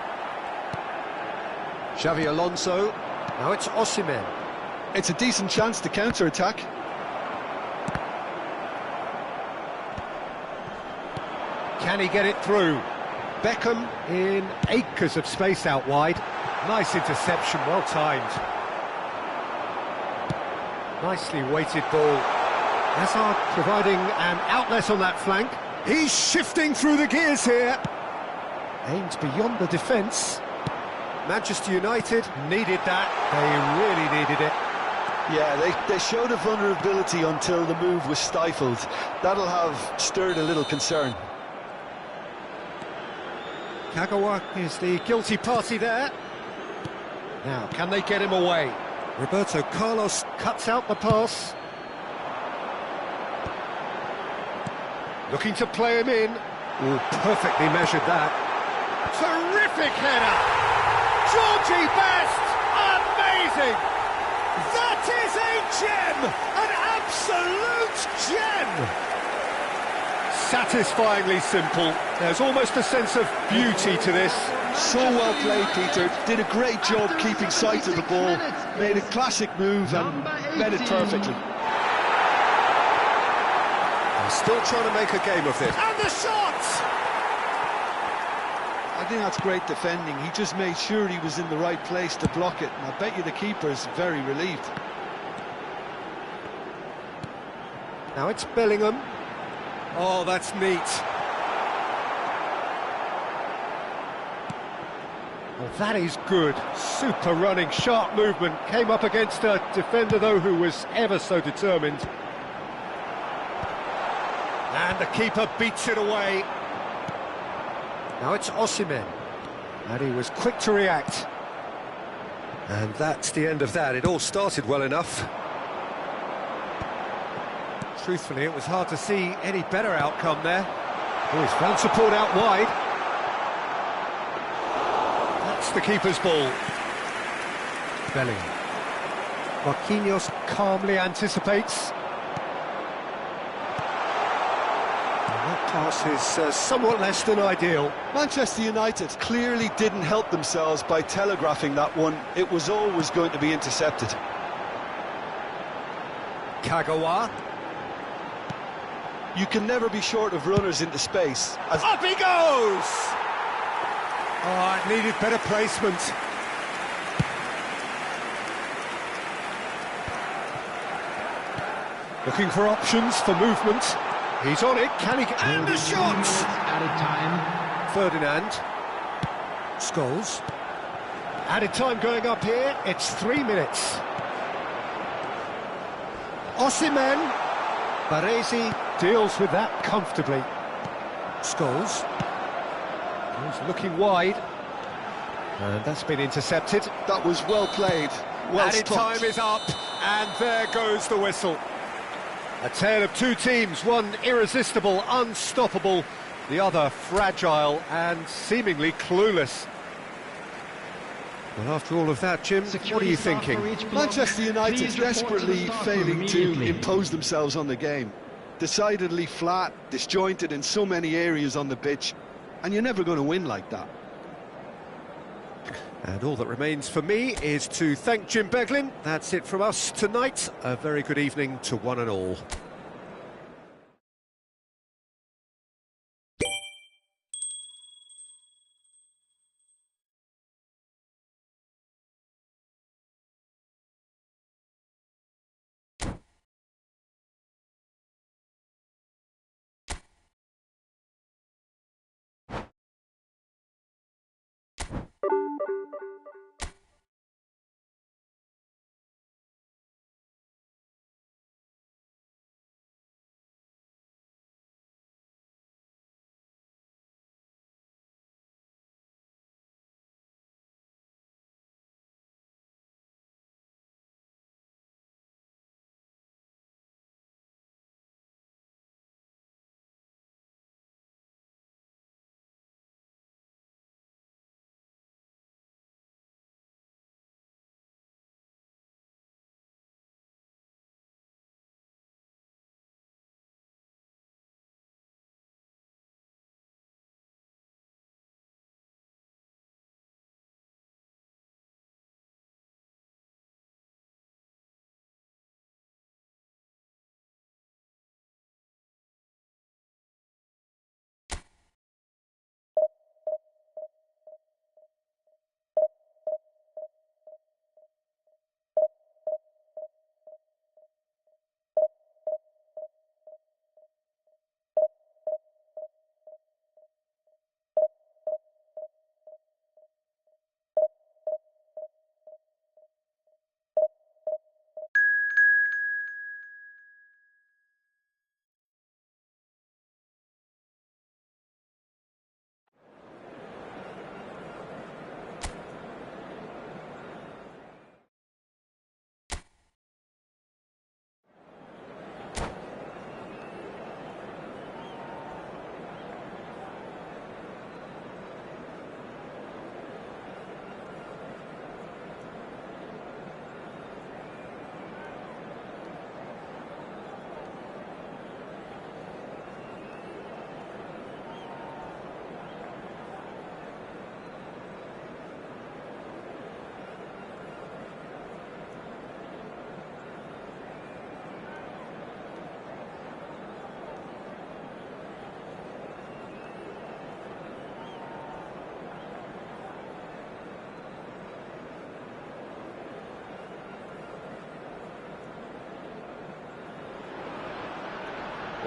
Xavi Alonso. Now it's Osimhen. It's a decent chance to counter-attack. Can he get it through? Beckham in acres of space out wide. Nice interception, well timed. Nicely weighted ball. Hazard providing an outlet on that flank. He's shifting through the gears here. Aimed beyond the defence. Manchester United Needed that. They really needed it. Yeah, they showed a vulnerability until the move was stifled. That'll have stirred a little concern. Kagawa is the guilty party there. Now, can they get him away? Roberto Carlos Cuts out the pass. Looking to play him in. Ooh, perfectly measured that. Terrific header! Georgie Best! Amazing! That is a gem! An absolute gem! Satisfyingly simple. There's almost a sense of beauty to this. So well played, Peter. Did a great job keeping sight of the ball. Made a classic move and read it perfectly. They're still trying to make a game of this. And the shot! I think that's great defending. He just made sure he was in the right place to block it. And I bet you the keeper's very relieved. Now it's Bellingham. Oh, that's neat. Well, that is good. Super running, sharp movement. Came up against a defender, though, who was ever so determined. And the keeper beats it away. Now it's Osimhen. And he was quick to react. And that's the end of that. It all started well enough. Truthfully, it was hard to see any better outcome there. Oh, he's found support out wide. That's the keeper's ball. Bellingham. Marquinhos calmly anticipates. And that pass is somewhat less than ideal. Manchester United clearly didn't help themselves by telegraphing that one. It was always going to be intercepted. Kagawa. You can never be short of runners into space. Up he goes! Oh, it needed better placement. Looking for options for movement. He's on it, can he... And the shot! Added time. Ferdinand. Scholes. Added time going up here, it's 3 minutes. Osimhen. Baresi deals with that comfortably. Scholes. He's looking wide. And that's been intercepted. That was well played. Well Added stopped. time is up, and there goes the whistle. A tale of two teams, one irresistible, unstoppable, the other fragile and seemingly clueless. Well, after all of that, Jim, what are you thinking? Manchester United desperately failing to impose themselves on the game. Decidedly flat, disjointed in so many areas on the pitch, and you're never going to win like that. And all that remains for me is to thank Jim Beglin. That's it from us tonight. A very good evening to one and all.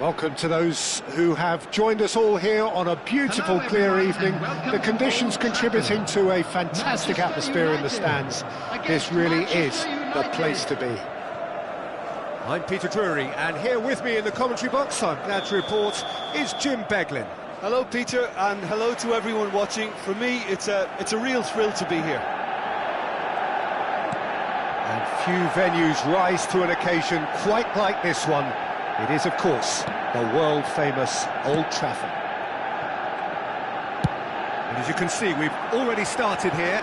Welcome to those who have joined us all here on a beautiful, clear evening. The conditions contributing to a fantastic atmosphere in the stands. This really is the place to be. I'm Peter Drury, and here with me in the commentary box, I'm glad to report, is Jim Beglin. Hello, Peter, and hello to everyone watching. For me, it's a real thrill to be here. Few venues rise to an occasion quite like this one. It is, of course, the world-famous Old Trafford. And as you can see, we've already started here.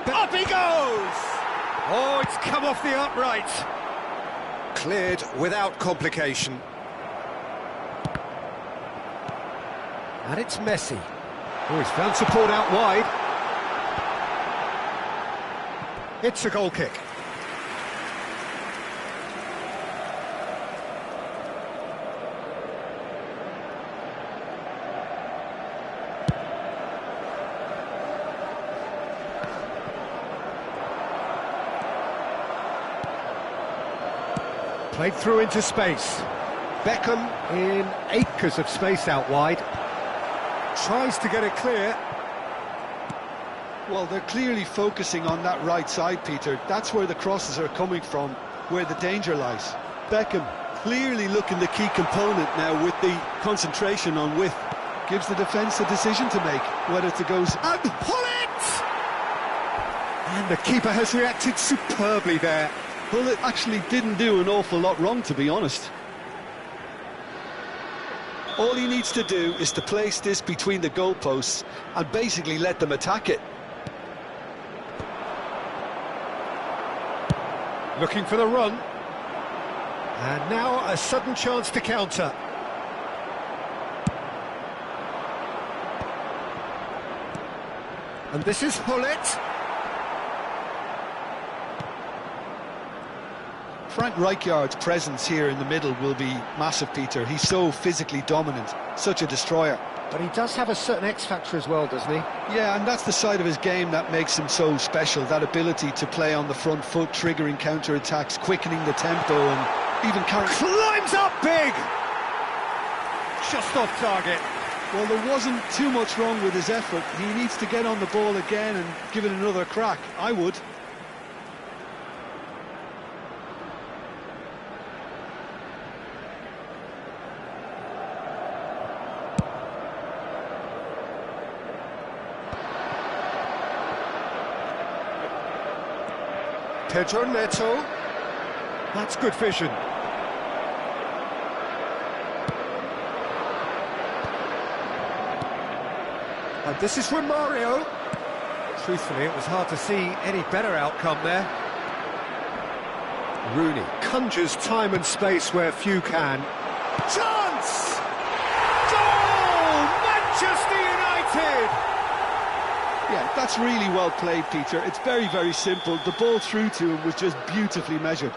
Up he goes! Oh, it's come off the upright. Cleared without complication. And it's Messi. Oh, he's found support out wide. It's a goal kick. Played through into space. Beckham in acres of space out wide. Tries to get it clear. Well, they're clearly focusing on that right side, Peter. That's where the crosses are coming from, where the danger lies. Beckham clearly looking the key component now with the concentration on width. Gives the defence a decision to make, whether to go... And pull it! And the keeper has reacted superbly there. Well, it actually didn't do an awful lot wrong, to be honest. All he needs to do is to place this between the goalposts and basically let them attack it. Looking for the run. And now a sudden chance to counter. And this is Hullet. Frank Rijkaard's presence here in the middle will be massive, Peter. He's so physically dominant, such a destroyer. But he does have a certain X-factor as well, doesn't he? Yeah, and that's the side of his game that makes him so special, that ability to play on the front foot, triggering counter-attacks, quickening the tempo, and even climbs up big! Just off target. Well, there wasn't too much wrong with his effort. He needs to get on the ball again and give it another crack. I would. Pedro Neto. That's good vision. And this is Romario. Truthfully, it was hard to see any better outcome there. Rooney conjures time and space where few can. Chance! Goal! Manchester United! Yeah, that's really well played, Peter. It's very, very simple. The ball through to him was just beautifully measured.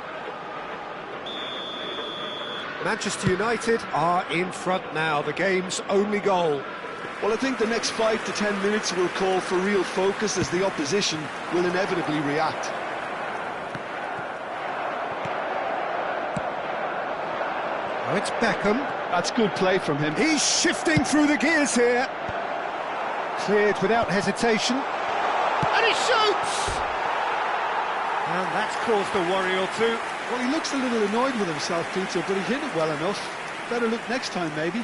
Manchester United are in front now, the game's only goal. Well, I think the next 5 to 10 minutes will call for real focus as the opposition will inevitably react. Oh, it's Beckham. That's good play from him. He's shifting through the gears here. Cleared without hesitation. And he shoots! And that's caused a worry or two. Well, he looks a little annoyed with himself, Peter, but he hit it well enough. Better look next time, maybe.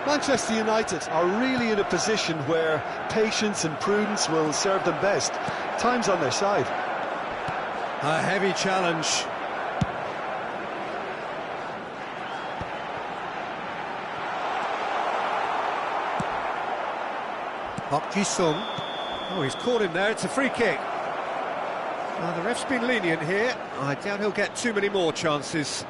Manchester United are really in a position where patience and prudence will serve them best. Time's on their side. A heavy challenge. Park Ji-sung. Oh, he's caught him there, it's a free kick. Now, the ref's been lenient here. I doubt he'll get too many more chances.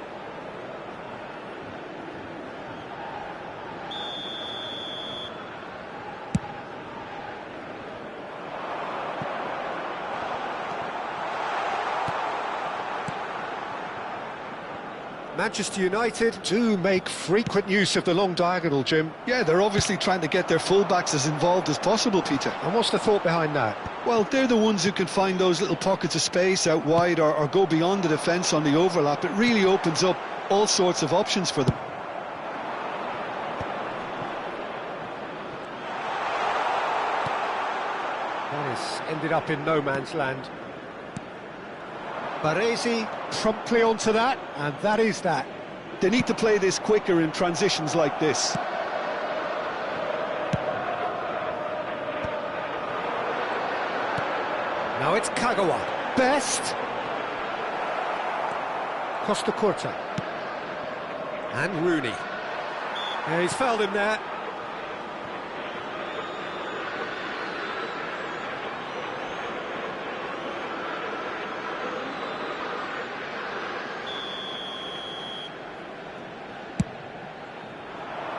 Manchester United do make frequent use of the long diagonal, Jim. Yeah, they're obviously trying to get their fullbacks as involved as possible, Peter. And what's the thought behind that? Well, they're the ones who can find those little pockets of space out wide or go beyond the defence on the overlap. It really opens up all sorts of options for them. That has ended up in no man's land. Baresi promptly onto that, and that is that. They need to play this quicker in transitions like this. Now it's Kagawa. Best. Costa Curta. And Rooney. Yeah, he's fouled him there.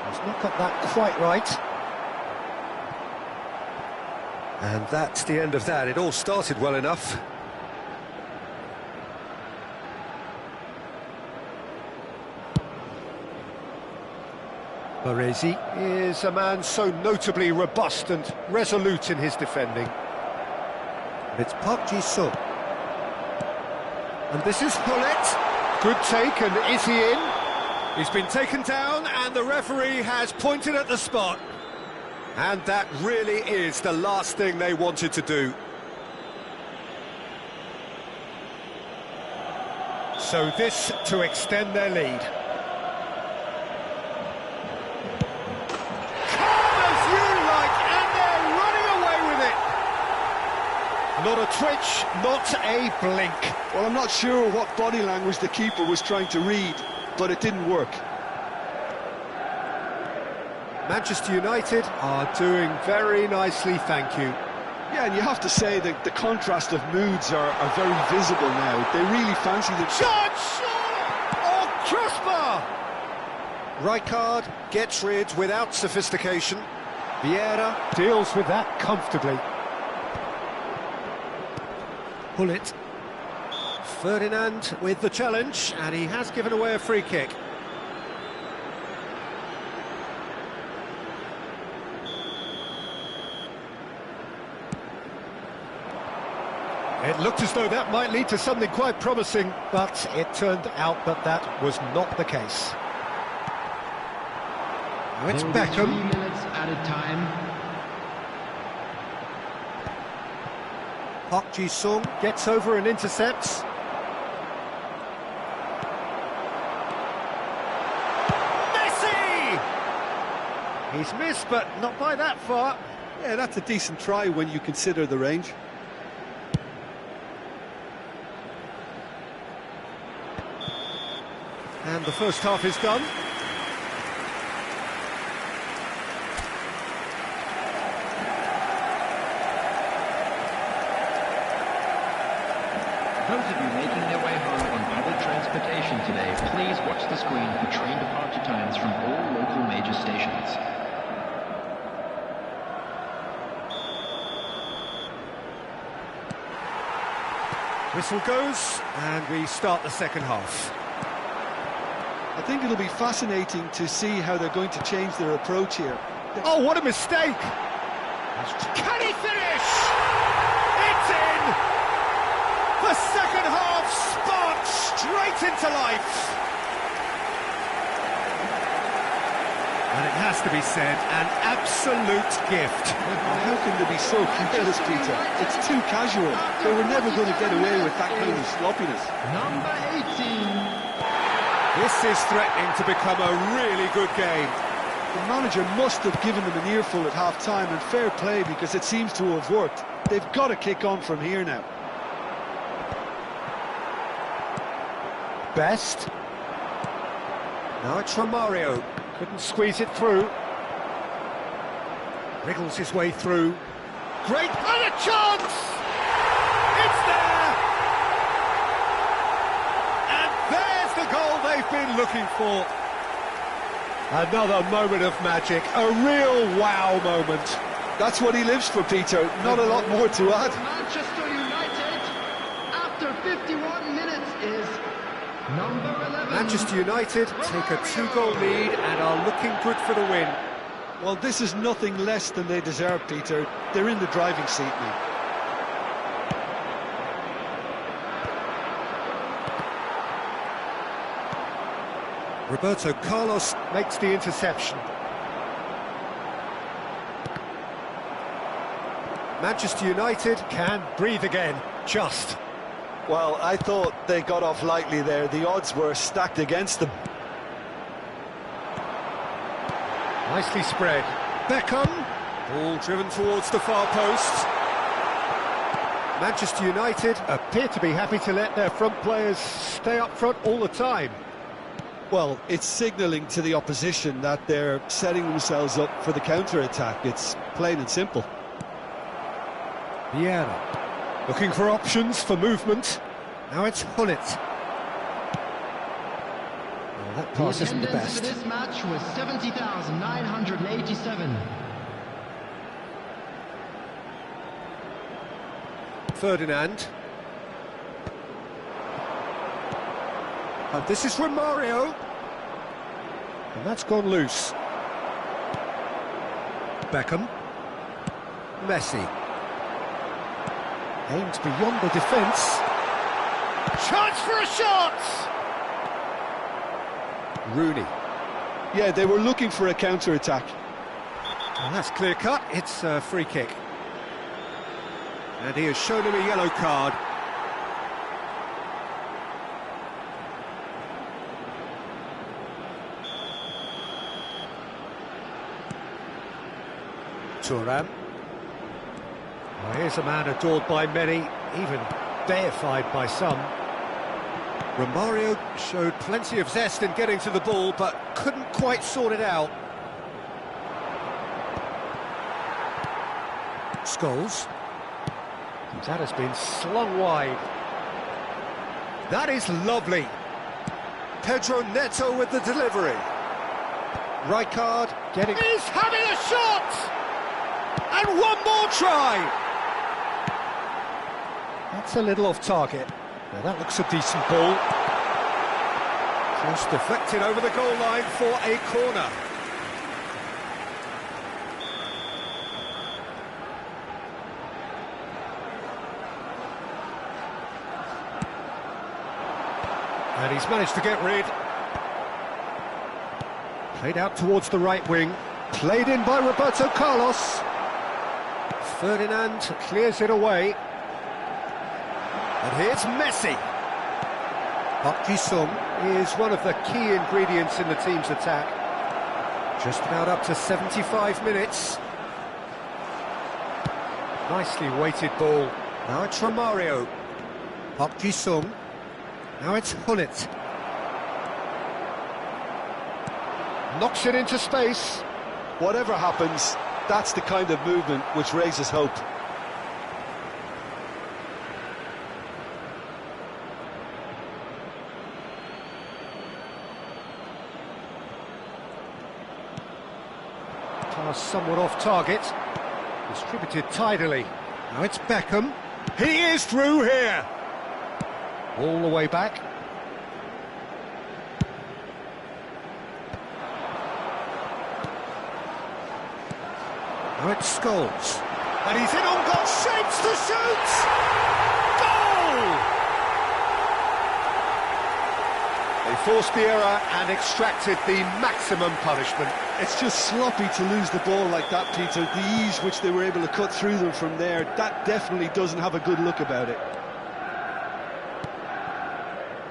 He's not got that quite right. And that's the end of that. It all started well enough. Baresi is a man so notably robust and resolute in his defending. It's Park Ji-sung. And this is Hullet. Good take, and is he in? He's been taken down, and the referee has pointed at the spot. And that really is the last thing they wanted to do. So this to extend their lead. Not a twitch, not a blink. Well, I'm not sure what body language the keeper was trying to read, but it didn't work. Manchester United are doing very nicely, thank you. Yeah, and you have to say that the contrast of moods are very visible now. They really fancy the... Shot! Oh, crossbar! Rijkaard gets rid without sophistication. Vieira deals with that comfortably. Hullet. Ferdinand with the challenge, and he has given away a free kick. It looked as though that might lead to something quite promising, but it turned out that that was not the case. Now it's Beckham. 3 minutes added time. Park Ji-sung gets over and intercepts. Messi! He's missed, but not by that far. Yeah, that's a decent try when you consider the range. And the first half is done. Those of you making their way home on public transportation today, please watch the screen for train departure times from all local major stations. Whistle goes, and we start the second half. I think it'll be fascinating to see how they're going to change their approach here. Oh, what a mistake! Can he finish? It's in! The second half sparked straight into life. And it has to be said, an absolute gift. How can they be so careless, Peter? It's too casual. They were never going to get away with that kind of sloppiness. Number 18. This is threatening to become a really good game. The manager must have given them an earful at half-time, and fair play, because it seems to have worked. They've got to kick on from here now. Best. Now it's Romario. Couldn't squeeze it through. Wriggles his way through. Great, and a chance! It's there! And there's the goal they've been looking for. Another moment of magic, a real wow moment. That's what he lives for, Peter. Not a lot more to add. Manchester United, after 51 minutes, is number 11. Manchester United take a 2-goal lead and are looking good for the win. Well, this is nothing less than they deserve, Peter. They're in the driving seat now. Roberto Carlos makes the interception. Manchester United can breathe again, just. Well, I thought they got off lightly there. The odds were stacked against them. Nicely spread. Beckham. Ball driven towards the far post. Manchester United appear to be happy to let their front players stay up front all the time. Well, it's signalling to the opposition that they're setting themselves up for the counter-attack. It's plain and simple. Vieira. Looking for options for movement. Now it's Hullet. Well, that pass isn't the attendance best. for this match was 70,987. Ferdinand. And this is Romario. And that's gone loose. Beckham. Messi. Aimed beyond the defence. Chance for a shot! Rooney. Yeah, they were looking for a counter-attack. And that's clear cut. It's a free kick. And he has shown him a yellow card. Thuram. Well, here's a man adored by many, even deified by some. Romario showed plenty of zest in getting to the ball, but couldn't quite sort it out. Scholes. That has been slung wide. That is lovely. Pedro Neto with the delivery. Rijkaard getting... He's having a shot! And one more try! That's a little off target. Now that looks a decent ball. Just deflected over the goal line for a corner. And he's managed to get rid. Played out towards the right wing. Played in by Roberto Carlos. Ferdinand clears it away. And here's Messi. Park Ji-sung is one of the key ingredients in the team's attack. Just about up to 75 minutes. Nicely weighted ball. Now it's Romario. Park Ji-sung. Now it's Hullet. Knocks it into space. Whatever happens, that's the kind of movement which raises hope. Pass somewhat off target. Distributed tidily. Now it's Beckham. He is through here. All the way back. Now it's Scholes. And he's in on goal, shapes to shoot! Goal! They forced the error and extracted the maximum punishment. It's just sloppy to lose the ball like that, Peter. The ease which they were able to cut through them from there, that definitely doesn't have a good look about it.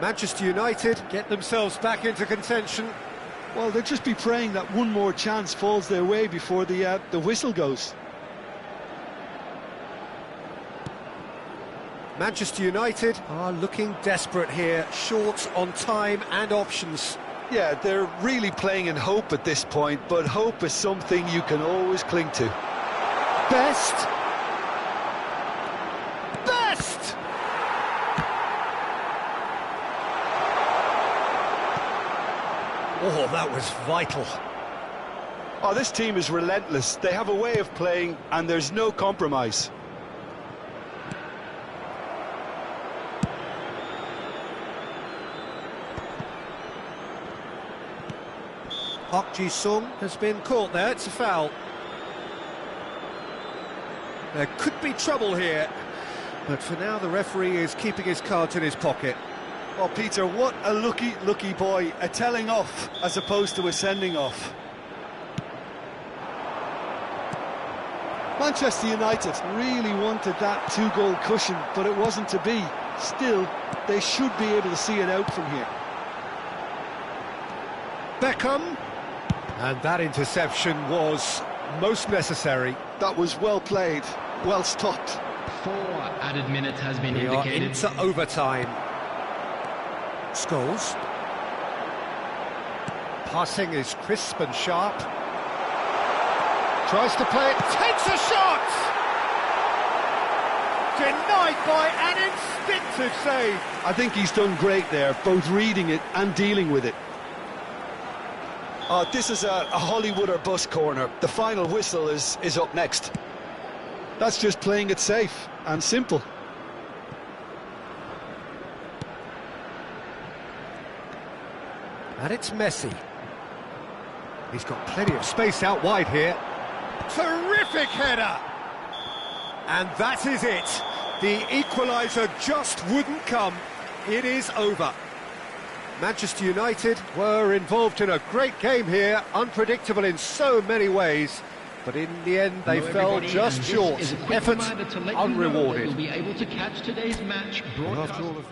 Manchester United get themselves back into contention. Well, they'll just be praying that one more chance falls their way before the whistle goes. Manchester United are looking desperate here, short on time and options. Yeah, they're really playing in hope at this point, but hope is something you can always cling to. Best! Oh, that was vital. Oh, this team is relentless. They have a way of playing, and there's no compromise. Park Ji-sung has been caught there, it's a foul. There could be trouble here, but for now the referee is keeping his cards in his pocket. Oh, Peter, what a lucky boy. A telling off as opposed to a sending off. Manchester United really wanted that two-goal cushion, but it wasn't to be. Still, they should be able to see it out from here. Beckham. And that interception was most necessary. That was well played, well stopped. 4 added minutes has been We are indicated. into overtime. Scholes. Passing is crisp and sharp. Tries to play it, takes a shot! Denied by an instinctive save. I think he's done great there, both reading it and dealing with it. This is a Hollywood or bust corner. The final whistle is up next. That's just playing it safe and simple. And it's Messi. He's got plenty of space out wide here. Terrific header! And that is it. The equaliser just wouldn't come. It is over. Manchester United were involved in a great game here, unpredictable in so many ways, but in the end they fell just short. Effort unrewarded. You'll be able to catch today's match broadcast. After all of